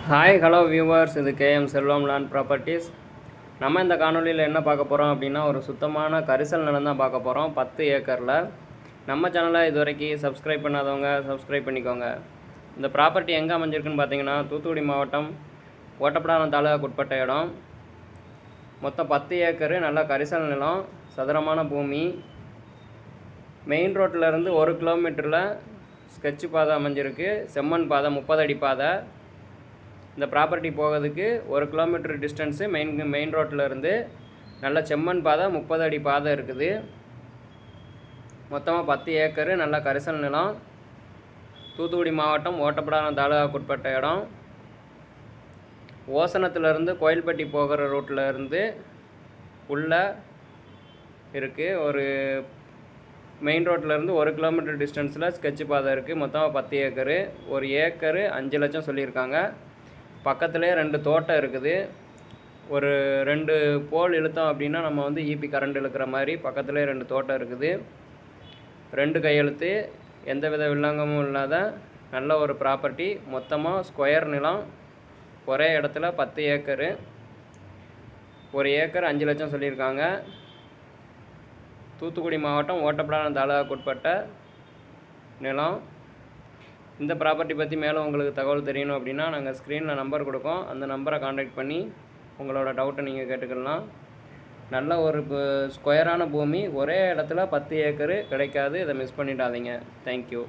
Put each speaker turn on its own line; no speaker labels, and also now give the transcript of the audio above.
Hi hello viewers, இது KM செல்வம் land properties. நம்ம இந்த காணொலியில் என்ன பார்க்க போகிறோம் அப்படின்னா, ஒரு சுத்தமான கரிசல் நிலம் தான் பார்க்க போகிறோம். 10 ஏக்கரில். நம்ம சேனலை இது வரைக்கும் சப்ஸ்கிரைப் பண்ணாதவங்க சப்ஸ்கிரைப் பண்ணிக்கோங்க. இந்த ப்ராப்பர்ட்டி எங்கே அமைஞ்சிருக்குன்னு பார்த்தீங்கன்னா, தூத்துக்குடி மாவட்டம் ஓட்டப்பிடாரம் தாலுகாவுக்கு உட்பட்ட இடம். மொத்தம் 10 ஏக்கரு, நல்ல கரிசல் நிலம், சதுரமான பூமி. மெயின் ரோட்டிலேருந்து 1 கிலோமீட்டரில் ஸ்கெட்சு பாதை அமைஞ்சிருக்கு. செம்மண் பாதை, 30 அடி பாதை. இந்த ப்ராப்பர்ட்டி போகிறதுக்கு 1 கிலோமீட்டர் டிஸ்டன்ஸு மெயின் ரோட்டில் இருந்து நல்ல செம்மண் பாதை, 30 அடி பாதை இருக்குது. மொத்தமாக 10 ஏக்கரு, நல்ல கரிசல் நிலம். தூத்துக்குடி மாவட்டம் ஓட்டப்பிடாரம் தாலுகாவுக்கு உட்பட்ட இடம். ஓசனத்துலேருந்து கோயில்பட்டி போகிற ரோட்டில் இருந்து உள்ளே இருக்குது. ஒரு மெயின் ரோட்டிலேருந்து 1 கிலோமீட்டர் டிஸ்டன்ஸில் ஸ்கெட்சு பாதை இருக்குது. மொத்தமாக 10 ஏக்கரு. ஒரு ஏக்கரு 5 லட்சம் சொல்லியிருக்காங்க. பக்கத்துலேயே 2 தோட்டம் இருக்குது. ஒரு 2 போல் இழுத்தோம் அப்படின்னா நம்ம வந்து ஈபி கரண்ட் இழுக்கிற மாதிரி பக்கத்துலேயே 2 தோட்டம் இருக்குது. 2 கையெழுத்து, எந்தவித வில்லங்கமும் இல்லாத நல்ல ஒரு ப்ராப்பர்ட்டி. மொத்தமாக ஸ்கொயர் நிலம், ஒரே இடத்துல 10 ஏக்கரு. ஒரு ஏக்கர் 5 லட்சம் சொல்லியிருக்காங்க. தூத்துக்குடி மாவட்டம் ஓட்டப்பிடாரம் தாலுகாவுக்கு உட்பட்ட நிலம். இந்த ப்ராப்பர்ட்டி பற்றி மேலும் உங்களுக்கு தகவல் தெரியணும் அப்படின்னா, நாங்கள் ஸ்க்ரீனில் நம்பர் கொடுக்கோம். அந்த நம்பரை கான்டாக்ட் பண்ணி உங்களோட டவுட்டை நீங்கள் கேட்டுக்கலாம். நல்ல ஒரு ஸ்கொயரான பூமி, ஒரே இடத்துல 10 ஏக்கரு கிடைக்காது. இதை மிஸ் பண்ணிடாதீங்க. தேங்க்யூ.